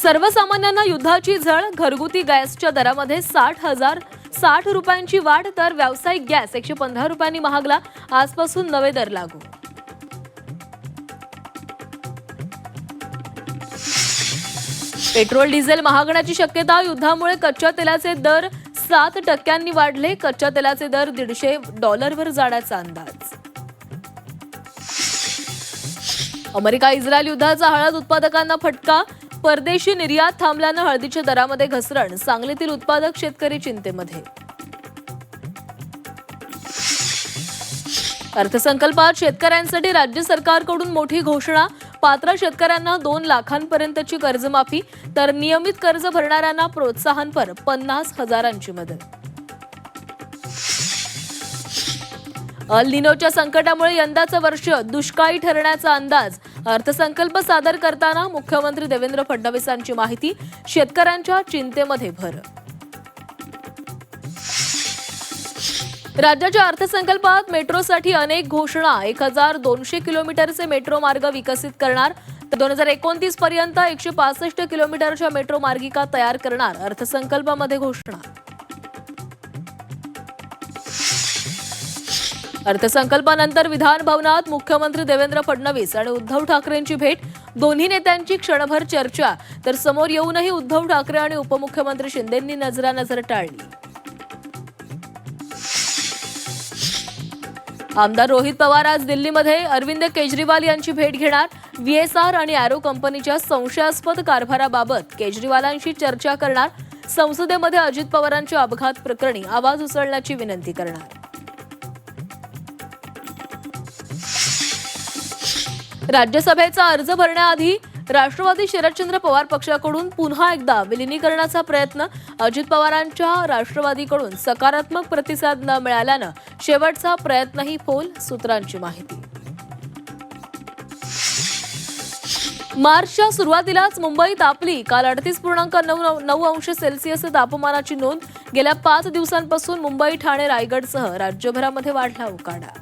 सर्वसामान्यांना युद्धाची झळ, घरगुती गॅसच्या दरामध्ये 60 रुपयांची वाढ, तर व्यावसायिक गॅस 115 रुपयांनी महागला. आजपासून नवे दर लागू. पेट्रोल डिझेल महागण्याची शक्यता, युद्धामुळे कच्च्या तेलाचे दर 7% वाढले. कच्च्या तेलाचे दर $150वर जाण्याचा अंदाज. अमेरिका इस्रायल युद्धाचा हळद उत्पादकांना फटका, परदेशी निर्यात थांबल्यानं हळदीच्या दरामध्ये घसरण. सांगलीतील उत्पादक शेतकरी चिंतेमध्ये. अर्थसंकल्पात शेतकऱ्यांसाठी राज्य सरकारकडून मोठी घोषणा, पात्र शेतकऱ्यांना 2 लाखांपर्यंतची कर्जमाफी, तर नियमित कर्ज भरणाऱ्यांना प्रोत्साहनपर 50,000ची मदत. अल निनोच्या संकटामुळे यंदाचं वर्ष दुष्काळी ठरण्याचा अंदाज. अर्थसंकल्प सादर करताना मुख्यमंत्री देवेंद्र फडणवीसांची माहिती. शेतकऱ्यांच्या चिंतेमध्ये भर. राज्याच्या अर्थसंकल्पात मेट्रोसाठी अनेक घोषणा. 1200 किलोमीटरचे मेट्रो मार्ग विकसित करणार, तर 2029 पर्यंत 165 किलोमीटरच्या मेट्रो मार्गिका तयार करणार. अर्थसंकल्पामध्ये घोषणा. अर्थसंकल्पानंतर विधान भवनात मुख्यमंत्री देवेंद्र फडणवीस आणि उद्धव ठाकरेंची भेट. दोन्ही नेत्यांची क्षणभर चर्चा, तर समोर येऊनही उद्धव ठाकरे आणि उपमुख्यमंत्री शिंदेंनी नजरानजर टाळली. आमदार रोहित पवार आज दिल्लीमध्ये अरविंद केजरीवाल यांची भेट घेणार. VSR आणि एरो कंपनीच्या संशयास्पद कारभाराबाबत केजरीवालांशी चर्चा करणार. संसदेमध्ये अजित पवारांच्या अपघात प्रकरणी आवाज उचलण्याची विनंती करणार. राज्यसभेचा अर्ज भरण्याआधी राष्ट्रवादी शरदचंद्र पवार पक्षाकडून पुन्हा एकदा विलिनीकरणाचा प्रयत्न. अजित पवारांच्या राष्ट्रवादीकडून सकारात्मक प्रतिसाद न मिळाल्यानं शेवटचा प्रयत्नही फोल. सूत्रांची माहिती. मार्चच्या सुरुवातीलाच मुंबई तापली. काल 38.9 अंश सेल्सिअस तापमानाची नोंद. गेल्या 5 दिवसांपासून मुंबई, ठाणे, रायगडसह राज्यभरामध्ये वाढला उकाडा.